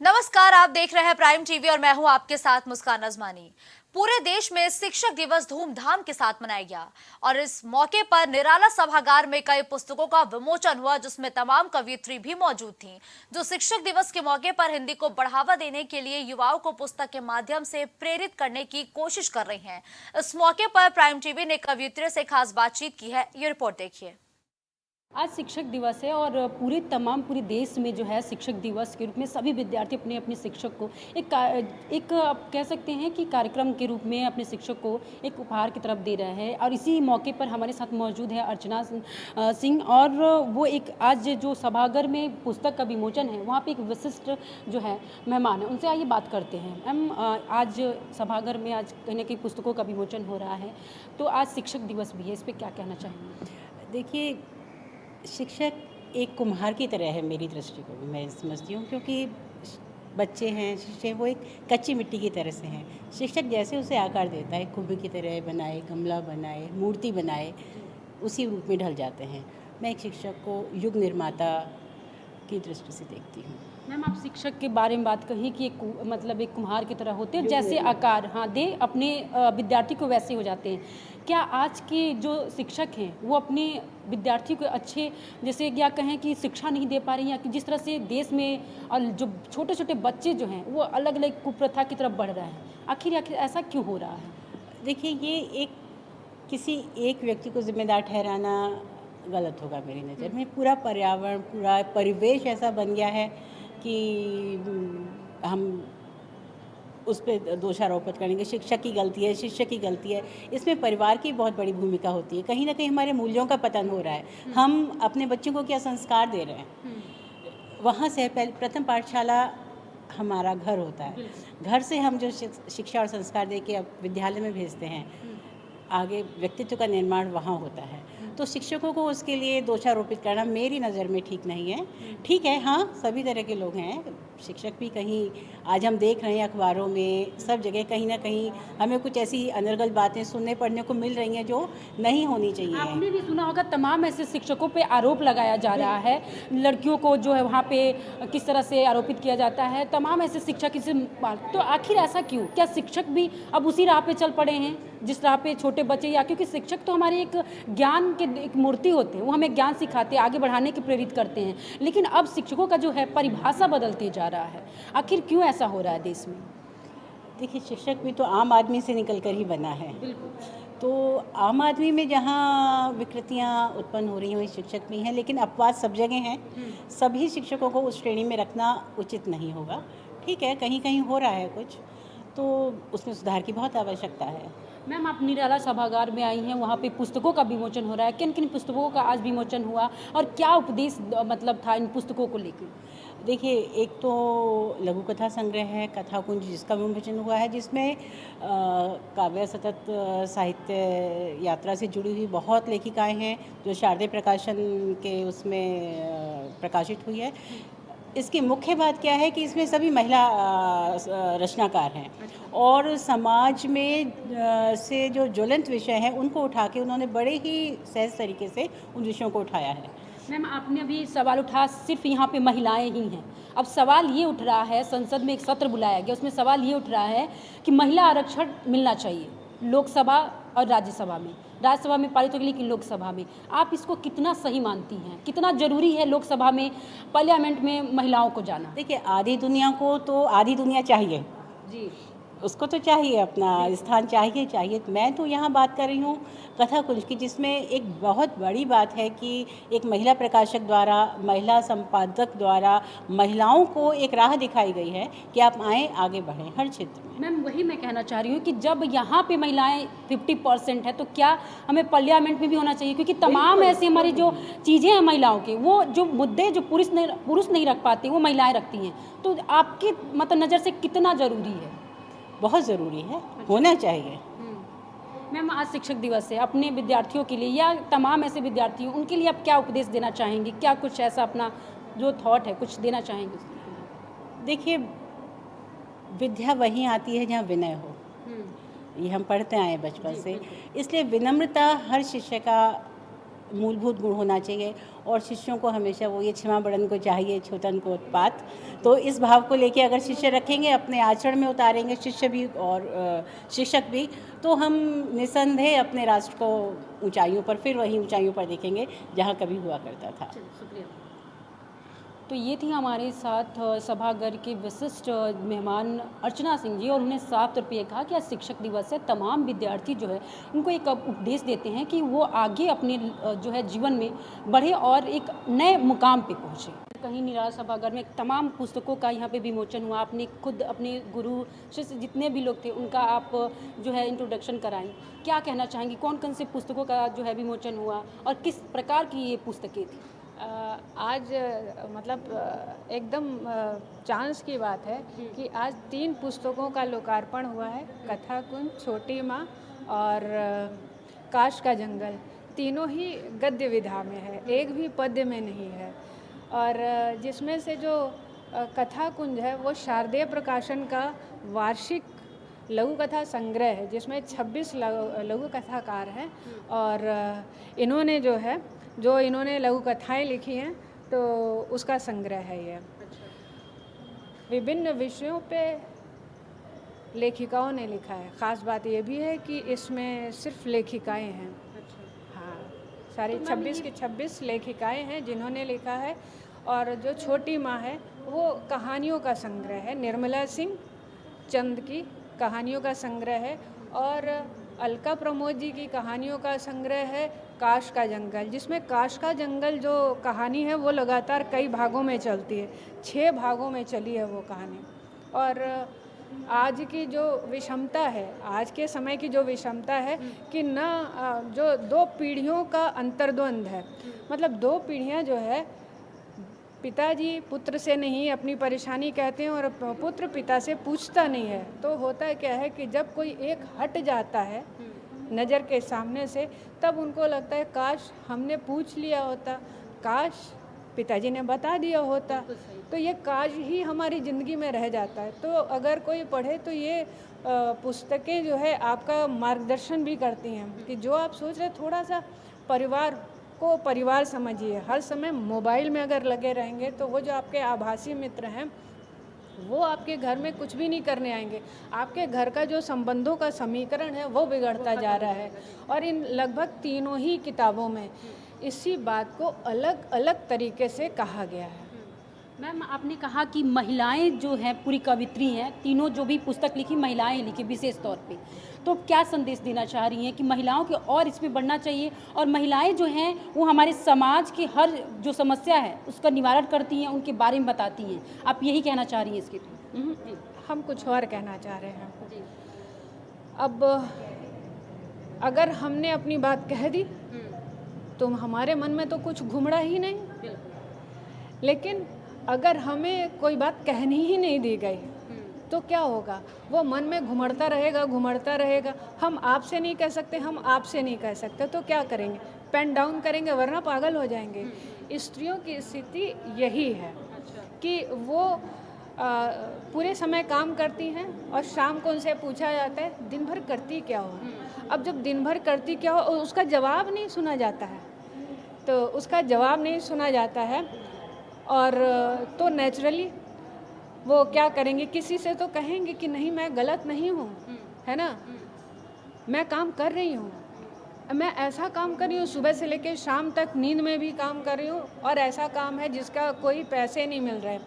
नमस्कार, आप देख रहे हैं प्राइम टीवी और मैं हूं आपके साथ मुस्कान अजमानी। पूरे देश में शिक्षक दिवस धूमधाम के साथ मनाया गया और इस मौके पर निराला सभागार में कई पुस्तकों का विमोचन हुआ, जिसमें तमाम कवियत्री भी मौजूद थीं, जो शिक्षक दिवस के मौके पर हिंदी को बढ़ावा देने के लिए युवाओं को पुस्तक के माध्यम से प्रेरित करने की कोशिश कर रही हैं। इस मौके पर प्राइम टीवी ने कवियत्रियों से खास बातचीत की है, ये रिपोर्ट देखिए। आज शिक्षक दिवस है और पूरे देश में जो है शिक्षक दिवस के रूप में सभी विद्यार्थी अपने अपने शिक्षक को एक आप कह सकते हैं कि कार्यक्रम के रूप में अपने शिक्षक को एक उपहार की तरफ दे रहे हैं। और इसी मौके पर हमारे साथ मौजूद है अर्चना सिंह और वो एक आज जो सभागार में पुस्तक का विमोचन है वहाँ पे एक विशिष्ट जो है मेहमान है, उनसे आइए बात करते हैं। मैम, आज सभागार में आज कहीं ना कहीं पुस्तकों का विमोचन हो रहा है, तो आज शिक्षक दिवस भी है, इस पर क्या कहना चाहेंगे? देखिए, शिक्षक एक कुम्हार की तरह है मेरी दृष्टि को भी, मैं समझती हूँ, क्योंकि बच्चे हैं, शिक्षक वो एक कच्ची मिट्टी की तरह से हैं। शिक्षक जैसे उसे आकार देता है, कुंभ की तरह बनाए, गमला बनाए, मूर्ति बनाए, उसी रूप में ढल जाते हैं। मैं एक शिक्षक को युग निर्माता की दृष्टि से देखती हूँ। मैम, आप शिक्षक के बारे में बात कही कि एक कुम्हार की तरह होते हैं, जैसे आकार दे अपने विद्यार्थी को वैसे हो जाते हैं। क्या आज के जो शिक्षक हैं वो अपने विद्यार्थी को अच्छे, जैसे क्या कहें कि शिक्षा नहीं दे पा रहे हैं, या कि जिस तरह से देश में और जो छोटे छोटे बच्चे जो हैं वो अलग अलग कुप्रथा की तरफ बढ़ रहे हैं, आखिर ऐसा क्यों हो रहा है? देखिए, ये एक किसी एक व्यक्ति को जिम्मेदार ठहराना गलत होगा मेरी नज़र में। पूरा पर्यावरण, पूरा परिवेश ऐसा बन गया है कि हम उस पर दोषारोपित करेंगे, शिक्षक की गलती है, शिक्षक की गलती है। इसमें परिवार की बहुत बड़ी भूमिका होती है। कहीं ना कहीं हमारे मूल्यों का पतन हो रहा है। हम अपने बच्चों को क्या संस्कार दे रहे हैं, वहाँ से प्रथम पाठशाला हमारा घर होता है। घर से हम जो शिक्षा और संस्कार दे के अब विद्यालय में भेजते हैं, आगे व्यक्तित्व का निर्माण वहाँ होता है। तो शिक्षकों को उसके लिए दोषारोपित करना मेरी नज़र में ठीक नहीं है। ठीक है, हाँ, सभी तरह के लोग हैं, शिक्षक भी कहीं, आज हम देख रहे हैं अखबारों में सब जगह कहीं ना कहीं हमें कुछ ऐसी अनर्गल बातें सुनने पढ़ने को मिल रही हैं जो नहीं होनी चाहिए। आपने भी सुना होगा, तमाम ऐसे शिक्षकों पे आरोप लगाया जा रहा है, लड़कियों को जो है वहाँ पे किस तरह से आरोपित किया जाता है, तमाम ऐसे शिक्षक इसे तो आखिर ऐसा क्यों? क्या शिक्षक भी अब उसी राह पे चल पड़े हैं जिस राह पे छोटे बच्चे, या क्योंकि शिक्षक तो हमारे एक ज्ञान के एक मूर्ति होते हैं, वो हमें ज्ञान सिखाते हैं, आगे बढ़ाने के प्रेरित करते हैं, लेकिन अब शिक्षकों का जो है परिभाषा बदलते जा रहा है, आखिर क्यों ऐसा हो रहा है देश में? देखिए, शिक्षक भी तो आम आदमी से निकल कर ही बना है। तो आम आदमी में जहाँ विकृतियाँ उत्पन्न हो रही हैं वही शिक्षक भी हैं, लेकिन अपवाद सब जगह हैं। सभी शिक्षकों को उस श्रेणी में रखना उचित नहीं होगा। ठीक है, कहीं कहीं हो रहा है कुछ, तो उसमें सुधार की बहुत आवश्यकता है। मैम, आप निराला सभागार में आई हैं, वहाँ पे पुस्तकों का विमोचन हो रहा है, किन किन पुस्तकों का आज विमोचन हुआ और क्या उपदेश मतलब था इन पुस्तकों को लेकर? देखिए, एक तो लघु कथा संग्रह है कथा कुंज, जिसका विमोचन हुआ है, जिसमें काव्य सतत साहित्य यात्रा से जुड़ी हुई बहुत लेखिकाएं हैं जो शारदीय प्रकाशन के उसमें प्रकाशित हुई है। इसकी मुख्य बात क्या है कि इसमें सभी महिला रचनाकार हैं और समाज में से जो ज्वलंत विषय हैं उनको उठा के उन्होंने बड़े ही सहज तरीके से उन विषयों को उठाया है। मैम, आपने अभी सवाल उठा सिर्फ यहाँ पे महिलाएं ही हैं, अब सवाल ये उठ रहा है, संसद में एक सत्र बुलाया गया, उसमें सवाल ये उठ रहा है कि महिला आरक्षण मिलना चाहिए लोकसभा और राज्यसभा में। राज्यसभा में पारित होगी, लेकिन लोकसभा में आप इसको कितना सही मानती हैं? कितना ज़रूरी है लोकसभा में, पार्लियामेंट में महिलाओं को जाना? देखिए, आधी दुनिया को तो आधी दुनिया चाहिए जी, उसको तो चाहिए, अपना स्थान चाहिए। मैं तो यहाँ बात कर रही हूँ कथा कुंज की, जिसमें एक बहुत बड़ी बात है कि एक महिला प्रकाशक द्वारा, महिला संपादक द्वारा महिलाओं को एक राह दिखाई गई है कि आप आएँ, आगे बढ़ें हर क्षेत्र में। मैम, वही मैं कहना चाह रही हूँ कि जब यहाँ पे महिलाएं 50% है, तो क्या हमें पार्लियामेंट में भी होना चाहिए? क्योंकि तमाम ऐसी हमारी जो चीज़ें हैं महिलाओं के, वो जो मुद्दे जो पुरुष नहीं रख पाते वो महिलाएं रखती हैं, तो आपकी मतलब नज़र से कितना ज़रूरी है? बहुत ज़रूरी है, होना चाहिए। मैम, आज शिक्षक दिवस है, अपने विद्यार्थियों के लिए या तमाम ऐसे विद्यार्थी उनके लिए आप क्या उपदेश देना चाहेंगे? क्या कुछ ऐसा अपना जो थॉट है कुछ देना चाहेंगे? देखिए, विद्या वहीं आती है जहाँ विनय हो। ये हम पढ़ते आए बचपन से, इसलिए विनम्रता हर शिष्य का मूलभूत गुण होना चाहिए और शिष्यों को हमेशा वो ये क्षमा बड़न को चाहिए छोटन को उत्पात। तो इस भाव को लेके अगर शिष्य रखेंगे, अपने आचरण में उतारेंगे शिष्य भी और शिक्षक भी, तो हम निसंदेह अपने राष्ट्र को ऊंचाइयों पर, फिर वही ऊंचाइयों पर देखेंगे जहाँ कभी हुआ करता था। शुक्रिया। तो ये थी हमारे साथ सभागार के विशिष्ट मेहमान अर्चना सिंह जी, और उन्होंने साफ तौर पे ये कहा कि आज शिक्षक दिवस है। तमाम विद्यार्थी जो है उनको एक उपदेश देते हैं कि वो आगे अपने जो है जीवन में बढ़े और एक नए मुकाम पे पहुँचे। कहीं निराला सभागार में तमाम पुस्तकों का यहाँ पे विमोचन हुआ। आपने खुद अपने गुरु शिष्य जितने भी लोग थे उनका आप जो है इंट्रोडक्शन कराएं। क्या कहना चाहेंगी, कौन कौन से पुस्तकों का जो है विमोचन हुआ और किस प्रकार की ये पुस्तकें थी? आज मतलब एकदम चांस की बात है कि आज 3 पुस्तकों का लोकार्पण हुआ है। कथा कुंज, छोटी माँ और काश का जंगल। तीनों ही गद्य विधा में है, एक भी पद्य में नहीं है। और जिसमें से जो कथा कुंज है वो शारदेय प्रकाशन का वार्षिक लघु कथा संग्रह है, जिसमें 26 लघु कथाकार हैं और इन्होंने इन्होंने लघु कथाएँ लिखी हैं, तो उसका संग्रह है ये। विभिन्न विषयों पे लेखिकाओं ने लिखा है। ख़ास बात ये भी है कि इसमें सिर्फ लेखिकाएं हैं। हाँ, सारी 26 की 26 लेखिकाएं हैं जिन्होंने लिखा है। और जो छोटी माँ है वो कहानियों का संग्रह है, निर्मला सिंह चंद की कहानियों का संग्रह है। और अलका प्रमोद जी की कहानियों का संग्रह है काश का जंगल, जिसमें काश का जंगल जो कहानी है वो लगातार कई भागों में चलती है, 6 भागों में चली है वो कहानी। और आज की जो विषमता है, आज के समय की जो विषमता है कि ना जो 2 पीढ़ियों का अंतर्द्वंद है, मतलब 2 पीढ़ियाँ जो है, पिताजी पुत्र से नहीं अपनी परेशानी कहते हैं और पुत्र पिता से पूछता नहीं है। तो होता क्या है कि जब कोई एक हट जाता है नज़र के सामने से, तब उनको लगता है काश हमने पूछ लिया होता, काश पिताजी ने बता दिया होता। तो ये काश ही हमारी ज़िंदगी में रह जाता है। तो अगर कोई पढ़े तो ये पुस्तकें जो है आपका मार्गदर्शन भी करती हैं कि जो आप सोच रहे, थोड़ा सा परिवार को परिवार समझिए। हर समय मोबाइल में अगर लगे रहेंगे तो वो जो आपके आभासी मित्र हैं वो आपके घर में कुछ भी नहीं करने आएंगे। आपके घर का जो संबंधों का समीकरण है वो बिगड़ता जा रहा है। और इन लगभग तीनों ही किताबों में इसी बात को अलग अलग तरीके से कहा गया है। मैम, आपने कहा कि महिलाएं जो हैं पूरी कवित्री हैं, तीनों जो भी पुस्तक लिखी महिलाएं लिखी विशेष तौर पे, तो क्या संदेश देना चाह रही हैं कि महिलाओं के और इसमें बढ़ना चाहिए और महिलाएं जो हैं वो हमारे समाज की हर जो समस्या है उसका निवारण करती हैं, उनके बारे में बताती हैं, आप यही कहना चाह रही हैं इसके? हम कुछ और कहना चाह रहे हैं। अब अगर हमने अपनी बात कह दी तो हमारे मन में तो कुछ घुमड़ा ही नहीं, लेकिन अगर हमें कोई बात कहनी ही नहीं दी गई तो क्या होगा? वो मन में घुमड़ता रहेगा। हम आपसे नहीं कह सकते, हम आपसे नहीं कह सकते, तो क्या करेंगे? पेन डाउन करेंगे, वरना पागल हो जाएंगे। स्त्रियों की स्थिति यही है कि वो पूरे समय काम करती हैं और शाम को उनसे पूछा जाता है दिन भर करती क्या हो। अब जब दिन भर करती क्या हो उसका जवाब नहीं सुना जाता है, और तो नेचुरली वो क्या करेंगे? किसी से तो कहेंगे कि नहीं, मैं गलत नहीं हूँ, है ना, मैं काम कर रही हूँ, मैं ऐसा काम कर रही हूँ, सुबह से लेकर शाम तक नींद में भी काम कर रही हूँ, और ऐसा काम है जिसका कोई पैसे नहीं मिल रहे,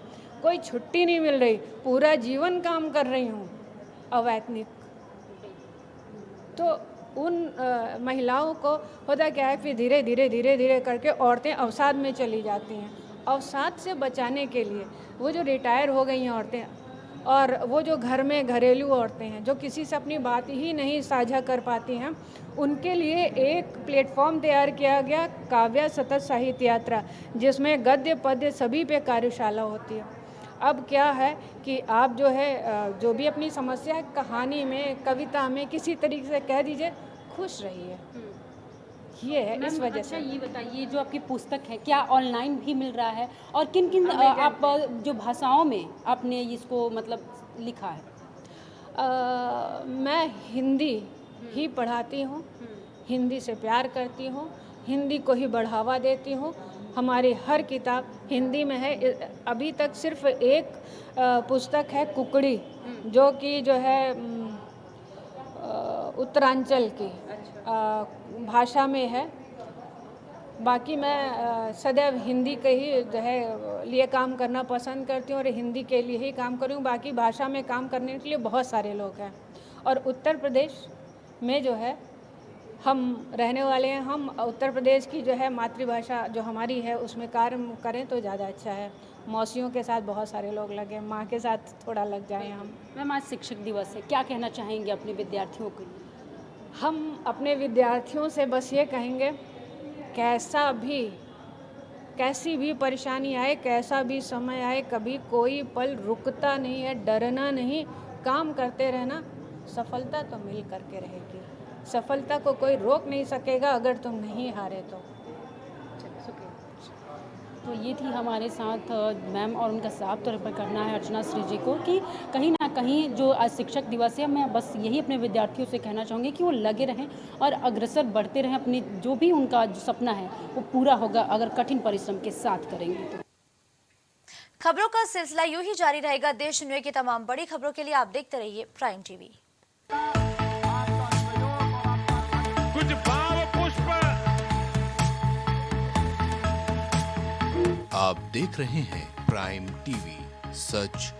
कोई छुट्टी नहीं मिल रही, पूरा जीवन काम कर रही हूँ अवैतनिक। तो उन महिलाओं को होता क्या है, फिर धीरे धीरे करके औरतें अवसाद में चली जाती हैं। अवसाद से बचाने के लिए वो जो रिटायर हो गई हैं औरतें, और वो जो घर में घरेलू औरतें हैं जो किसी से अपनी बात ही नहीं साझा कर पाती हैं, उनके लिए एक प्लेटफॉर्म तैयार किया गया, काव्य सतत साहित्य यात्रा, जिसमें गद्य पद्य सभी पे कार्यशाला होती है। अब क्या है कि आप जो है जो भी अपनी समस्या है कहानी में, कविता में किसी तरीके से कह दीजिए, खुश रहिए। ये है इस वजह से। ये बताइए, जो आपकी पुस्तक है क्या ऑनलाइन भी मिल रहा है और किन किन आप जो भाषाओं में आपने इसको मतलब लिखा है? मैं हिंदी ही पढ़ाती हूँ, हिंदी से प्यार करती हूँ, हिंदी को ही बढ़ावा देती हूँ। हमारी हर किताब हिंदी में है। अभी तक सिर्फ एक पुस्तक है कुकड़ी, जो कि जो है उत्तरांचल की भाषा में है। बाकी मैं सदैव हिंदी के ही जो है लिए काम करना पसंद करती हूँ और हिंदी के लिए ही काम करूँ। बाकी भाषा में काम करने के लिए बहुत सारे लोग हैं। और उत्तर प्रदेश में जो है हम रहने वाले हैं। हम उत्तर प्रदेश की जो है मातृभाषा जो हमारी है उसमें कार्य करें तो ज़्यादा अच्छा है। मौसियों के साथ बहुत सारे लोग लगे, माँ के साथ थोड़ा लग जाएं हम। मैम, आज शिक्षक दिवस है, क्या कहना चाहेंगे अपने विद्यार्थियों को? हम अपने विद्यार्थियों से बस ये कहेंगे, कैसी भी परेशानी आए, कैसा भी समय आए, कभी कोई पल रुकता नहीं है, डरना नहीं, काम करते रहना, सफलता तो मिल करके रहेगी। सफलता को कोई रोक नहीं सकेगा अगर तुम नहीं हारे तो। तो ये थी हमारे साथ मैम, और उनका साफ तौर पर करना है अर्चना श्री जी को कि कहीं ना कहीं जो आज शिक्षक दिवस है, मैं बस यही अपने विद्यार्थियों से कहना चाहूँगी कि वो लगे रहें और अग्रसर बढ़ते रहें। अपनी जो भी उनका जो सपना है वो पूरा होगा अगर कठिन परिश्रम के साथ करेंगे तो। खबरों का सिलसिला यूं ही जारी रहेगा। देश दुनिया की तमाम बड़ी खबरों के लिए आप देखते रहिए प्राइम टीवी। कुछ भाव पुष्प। आप देख रहे हैं प्राइम टीवी, सच